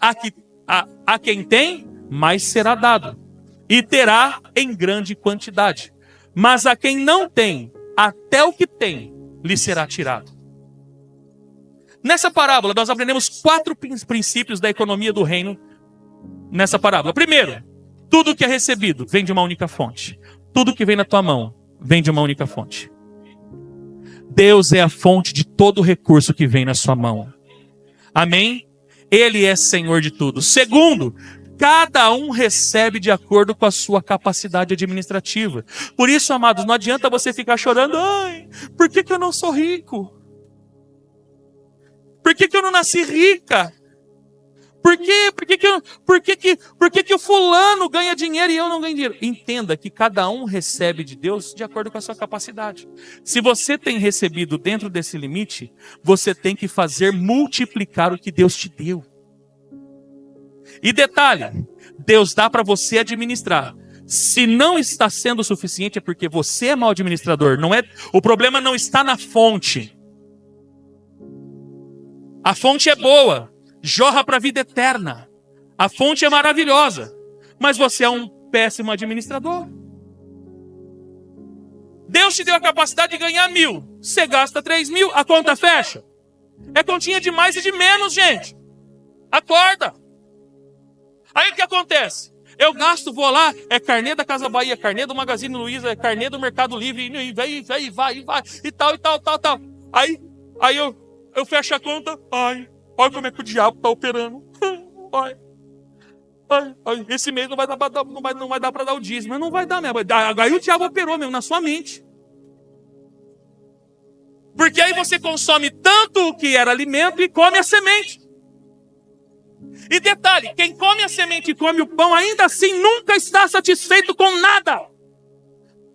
A: a quem tem, mais será dado, e terá em grande quantidade. Mas a quem não tem, até o que tem, lhe será tirado. Nessa parábola, nós aprendemos 4 princípios da economia do reino. Nessa parábola. Primeiro, tudo que é recebido vem de uma única fonte. Tudo que vem na tua mão vem de uma única fonte. Deus é a fonte de todo recurso que vem na sua mão. Amém? Ele é Senhor de tudo. Segundo, cada um recebe de acordo com a sua capacidade administrativa. Por isso, amados, não adianta você ficar chorando. Ai, por que eu não sou rico? Por que eu não nasci rica? Por que o fulano ganha dinheiro e eu não ganho dinheiro? Entenda que cada um recebe de Deus de acordo com a sua capacidade. Se você tem recebido dentro desse limite, você tem que fazer multiplicar o que Deus te deu. E detalhe, Deus dá para você administrar. Se não está sendo suficiente é porque você é mau administrador. O problema não está na fonte. A fonte é boa. Jorra para a vida eterna. A fonte é maravilhosa. Mas você é um péssimo administrador. Deus te deu a capacidade de ganhar 1.000. Você gasta 3.000, a conta fecha. É continha de mais e de menos, gente. Acorda. Aí o que acontece? Eu gasto, vou lá, é carnê da Casa Bahia, carnê do Magazine Luiza, é carnê do Mercado Livre, e vai, e tal. Aí eu fecho a conta, olha como é que o diabo está operando. Esse mês não vai dar para dar o dízimo. Mas não vai dar mesmo. Aí o diabo operou mesmo na sua mente. Porque aí você consome tanto o que era alimento e come a semente. E detalhe, quem come a semente e come o pão, ainda assim nunca está satisfeito com nada.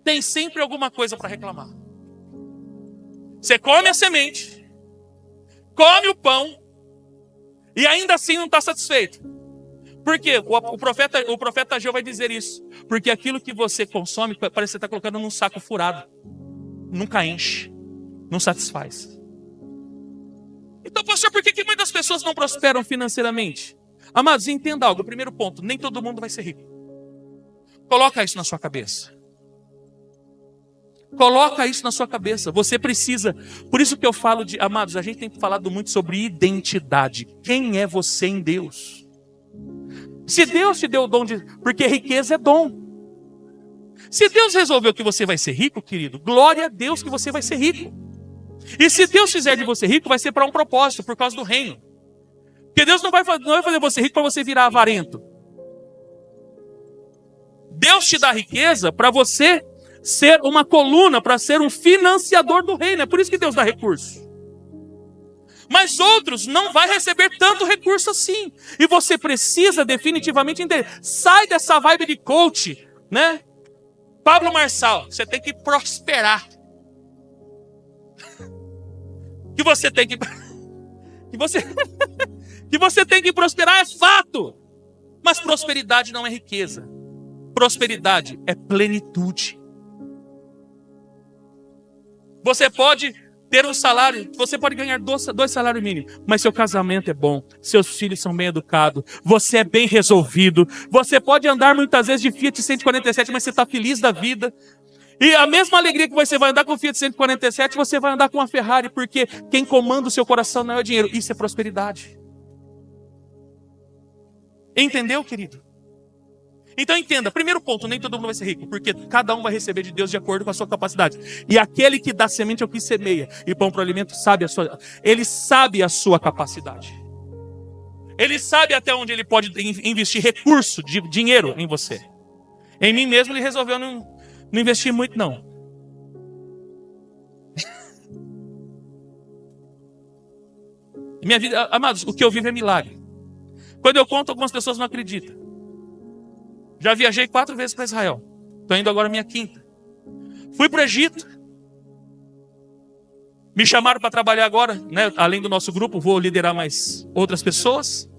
A: Tem sempre alguma coisa para reclamar. Você come a semente, come o pão, e ainda assim não está satisfeito. Por quê? O profeta Ageu vai dizer isso. Porque aquilo que você consome, parece que você está colocando num saco furado. Nunca enche. Não satisfaz. Então, pastor, por que muitas pessoas não prosperam financeiramente? Amados, entenda algo. Primeiro ponto, nem todo mundo vai ser rico. Coloca isso na sua cabeça. Coloca isso na sua cabeça. Você precisa. Por isso que eu falo de... Amados, a gente tem falado muito sobre identidade. Quem é você em Deus? Se Deus te deu o dom de... Porque riqueza é dom. Se Deus resolveu que você vai ser rico, querido, glória a Deus que você vai ser rico. E se Deus fizer de você rico, vai ser para um propósito, por causa do reino. Porque Deus não vai fazer você rico para você virar avarento. Deus te dá riqueza para você ser uma coluna, para ser um financiador do reino. É por isso que Deus dá recurso. Mas outros não vai receber tanto recurso assim. E você precisa definitivamente entender. Sai dessa vibe de coach, né? Pablo Marçal, você tem que prosperar. Que você tem que prosperar é fato. Mas prosperidade não é riqueza. Prosperidade é plenitude. Você pode ter um salário, você pode ganhar 2 salários mínimos, mas seu casamento é bom, seus filhos são bem educados, você é bem resolvido, você pode andar muitas vezes de Fiat 147, mas você está feliz da vida. E a mesma alegria que você vai andar com o Fiat 147, você vai andar com uma Ferrari, porque quem comanda o seu coração não é o dinheiro, isso é prosperidade. Entendeu, querido? Então entenda, primeiro ponto, nem todo mundo vai ser rico, porque cada um vai receber de Deus de acordo com a sua capacidade. E aquele que dá semente ao que semeia e pão para o alimento ele sabe a sua capacidade. Ele sabe até onde ele pode investir recurso, de dinheiro em você. Em mim mesmo ele resolveu não investir muito não. Minha vida, amados, o que eu vivo é milagre. Quando eu conto, algumas pessoas não acreditam. Já viajei 4 vezes para Israel. Estou indo agora minha 5ª. Fui para o Egito. Me chamaram para trabalhar agora, né? Além do nosso grupo, vou liderar mais outras pessoas.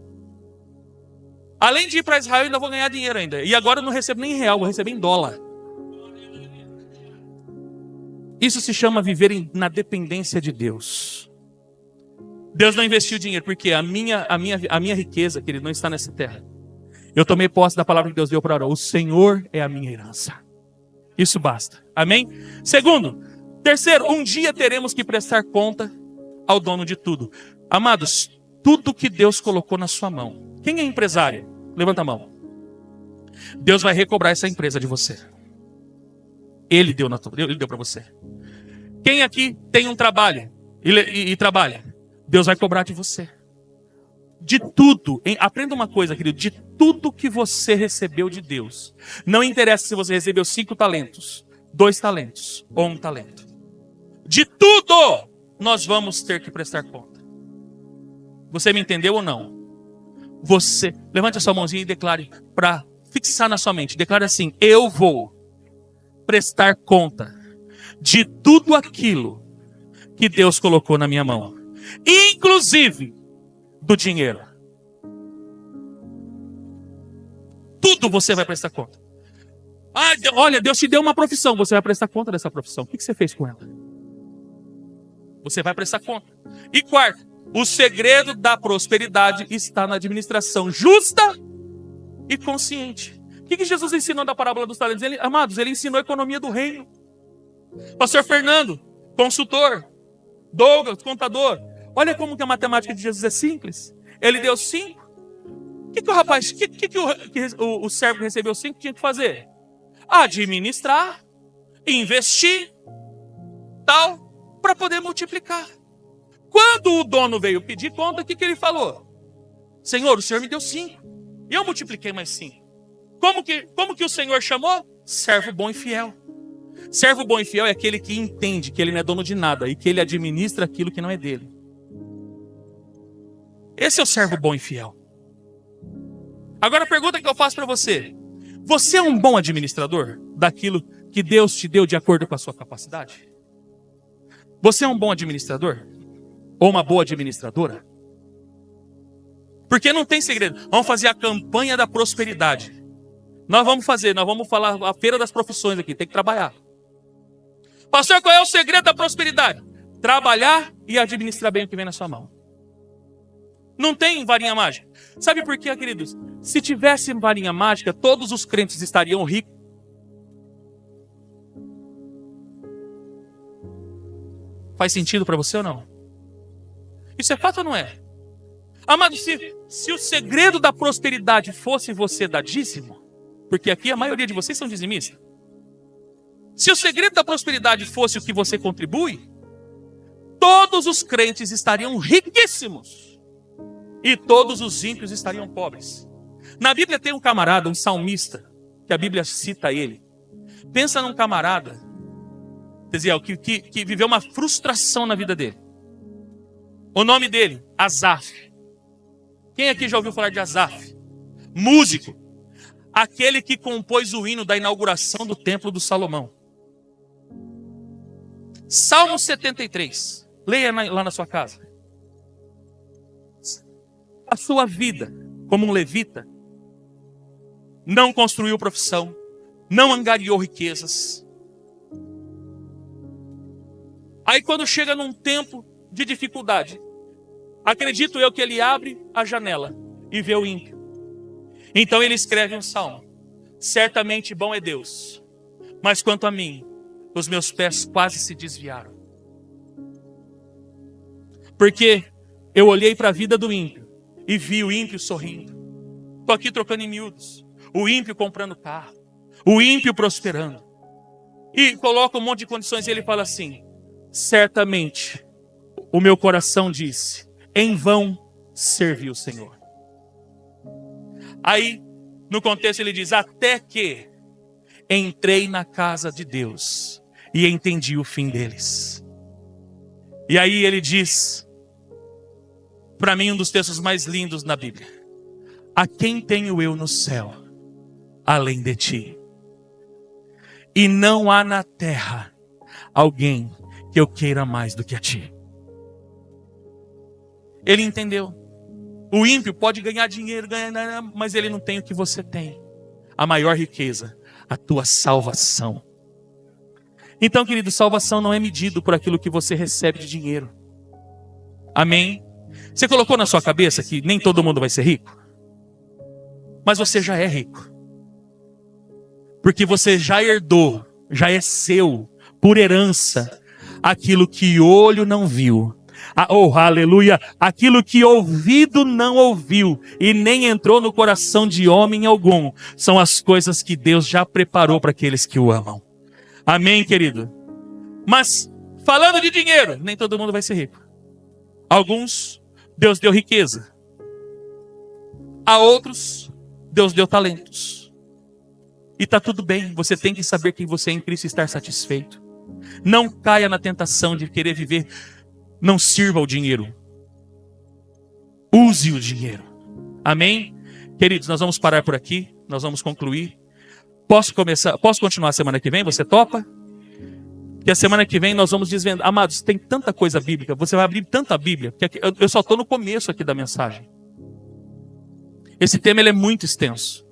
A: Além de ir para Israel, ainda vou ganhar dinheiro ainda. E agora eu não recebo nem em real, vou receber em dólar. Isso se chama viver na dependência de Deus. Deus não investiu dinheiro, porque a minha riqueza, querido, não está nessa terra. Eu tomei posse da palavra que Deus deu para orar. O Senhor é a minha herança. Isso basta. Amém? Terceiro, um dia teremos que prestar conta ao dono de tudo. Amados, tudo que Deus colocou na sua mão. Quem é empresário? Levanta a mão. Deus vai recobrar essa empresa de você. Ele deu para você. Quem aqui tem um trabalho e trabalha? Deus vai cobrar de você. De tudo, aprenda uma coisa, querido, de tudo que você recebeu de Deus. Não interessa se você recebeu 5 talentos, 2 talentos ou 1 talento. De tudo, nós vamos ter que prestar conta. Você me entendeu ou não? Você, levante a sua mãozinha e declare, para fixar na sua mente, declare assim: eu vou prestar conta de tudo aquilo que Deus colocou na minha mão. Inclusive do dinheiro. Tudo você vai prestar conta. Olha, Deus te deu uma profissão, você vai prestar conta dessa profissão. O que você fez com ela? Você vai prestar conta. E quarto, o segredo da prosperidade está na administração justa e consciente. O que Jesus ensinou na parábola dos talentos? Amados, ele ensinou a economia do reino. Pastor Fernando, consultor. Douglas, contador. Olha como que a matemática de Jesus é simples. Ele deu 5. O que o rapaz, o servo que recebeu 5 tinha que fazer? Administrar, investir, tal, para poder multiplicar. Quando o dono veio pedir conta, o que ele falou? Senhor, o Senhor me deu 5. E eu multipliquei mais 5. Como que o Senhor chamou? Servo bom e fiel. Servo bom e fiel é aquele que entende que ele não é dono de nada e que ele administra aquilo que não é dele. Esse é o servo bom e fiel. Agora a pergunta que eu faço para você: você é um bom administrador daquilo que Deus te deu de acordo com a sua capacidade? Você é um bom administrador? Ou uma boa administradora? Porque não tem segredo. Vamos fazer a campanha da prosperidade. Nós vamos falar a feira das profissões aqui, tem que trabalhar. Pastor, qual é o segredo da prosperidade? Trabalhar e administrar bem o que vem na sua mão. Não tem varinha mágica. Sabe por quê, queridos? Se tivesse varinha mágica, todos os crentes estariam ricos. Faz sentido para você ou não? Isso é fato ou não é? Amado, se o segredo da prosperidade fosse você dar dízimo, porque aqui a maioria de vocês são dizimistas. Se o segredo da prosperidade fosse o que você contribui, todos os crentes estariam riquíssimos e todos os ímpios estariam pobres. Na Bíblia tem um camarada, um salmista, que a Bíblia cita ele. Pensa num camarada, Tesiel, que viveu uma frustração na vida dele. O nome dele, Asaf. Quem aqui já ouviu falar de Asaf? Músico. Aquele que compôs o hino da inauguração do Templo do Salomão. Salmo 73. Leia lá na sua casa. A sua vida, como um levita, não construiu profissão, não angariou riquezas. Aí quando chega num tempo de dificuldade, acredito eu que ele abre a janela e vê o ímpio. Então ele escreve um salmo: certamente bom é Deus, mas quanto a mim, os meus pés quase se desviaram. Porque eu olhei para a vida do ímpio e vi o ímpio sorrindo. Estou aqui trocando em miúdos. O ímpio comprando carro. O ímpio prosperando. E coloca um monte de condições e ele fala assim: certamente o meu coração disse, em vão servi o Senhor. Aí, no contexto ele diz, até que entrei na casa de Deus e entendi o fim deles. E aí ele diz, para mim um dos textos mais lindos na Bíblia: a quem tenho eu no céu, além de ti? E não há na terra alguém que eu queira mais do que a ti. Ele entendeu. O ímpio pode ganhar dinheiro, mas ele não tem o que você tem. A maior riqueza, a tua salvação. Então, querido, salvação não é medido por aquilo que você recebe de dinheiro. Amém? Você colocou na sua cabeça que nem todo mundo vai ser rico? Mas você já é rico. Porque você já herdou, já é seu, por herança, aquilo que olho não viu. Oh, aleluia! Aquilo que ouvido não ouviu e nem entrou no coração de homem algum, são as coisas que Deus já preparou para aqueles que o amam. Amém, querido? Mas, falando de dinheiro, nem todo mundo vai ser rico. Alguns, Deus deu riqueza. A outros, Deus deu talentos. E está tudo bem, você tem que saber quem você é em Cristo e estar satisfeito. Não caia na tentação de querer viver. Não sirva o dinheiro. Use o dinheiro. Amém? Queridos, nós vamos parar por aqui. Nós vamos concluir. Posso continuar a semana que vem? Você topa? Que a semana que vem nós vamos desvendar. Amados, tem tanta coisa bíblica. Você vai abrir tanta Bíblia. Que eu só estou no começo aqui da mensagem. Esse tema ele é muito extenso.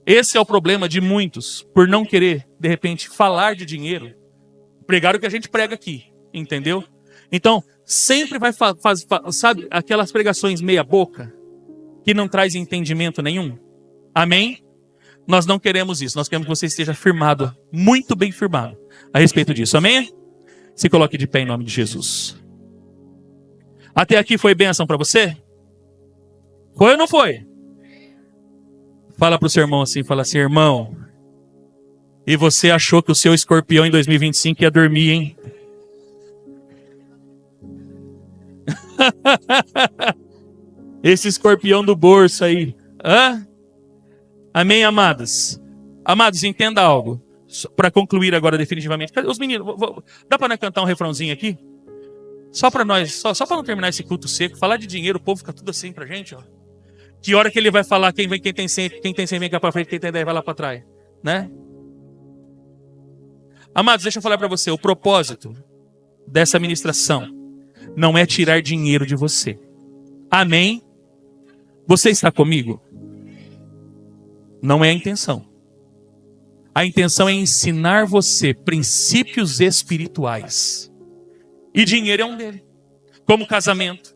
A: Esse é o problema de muitos. Por não querer, de repente, falar de dinheiro. Pregar o que a gente prega aqui. Entendeu? Então, sempre vai sabe, aquelas pregações meia boca, que não traz entendimento nenhum. Amém? Nós não queremos isso. Nós queremos que você esteja firmado, muito bem firmado, a respeito disso. Amém? Se coloque de pé em nome de Jesus. Até aqui foi bênção para você? Foi ou não foi? Fala para o seu irmão assim, fala assim: irmão, e você achou que o seu escorpião em 2025 ia dormir, hein? Esse escorpião do bolso aí. Hã? Amém, amados? Amados, entenda algo. Para concluir agora definitivamente. Os meninos, dá para nós cantar um refrãozinho aqui? Só para nós, só para não terminar esse culto seco. Falar de dinheiro, o povo fica tudo assim pra gente, ó. Que hora que ele vai falar, quem tem 100 vem cá para frente, quem tem 10 vai lá para trás, né? Amados, deixa eu falar para você, o propósito dessa ministração não é tirar dinheiro de você. Amém? Você está comigo? Não é a intenção. A intenção é ensinar você princípios espirituais. E dinheiro é um deles. Como casamento,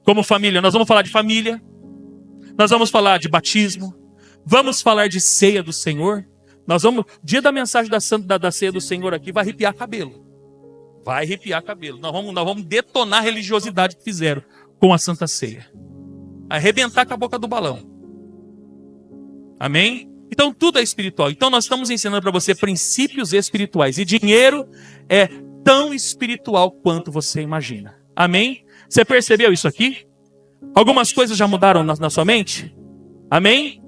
A: como família. Nós vamos falar de família. Nós vamos falar de batismo. Vamos falar de ceia do Senhor. Dia da mensagem da ceia do Senhor aqui vai arrepiar cabelo. Vai arrepiar cabelo. Nós vamos detonar a religiosidade que fizeram com a Santa Ceia. Arrebentar com a boca do balão. Amém? Então tudo é espiritual. Então nós estamos ensinando para você princípios espirituais. E dinheiro é tão espiritual quanto você imagina. Amém? Você percebeu isso aqui? Algumas coisas já mudaram na sua mente? Amém?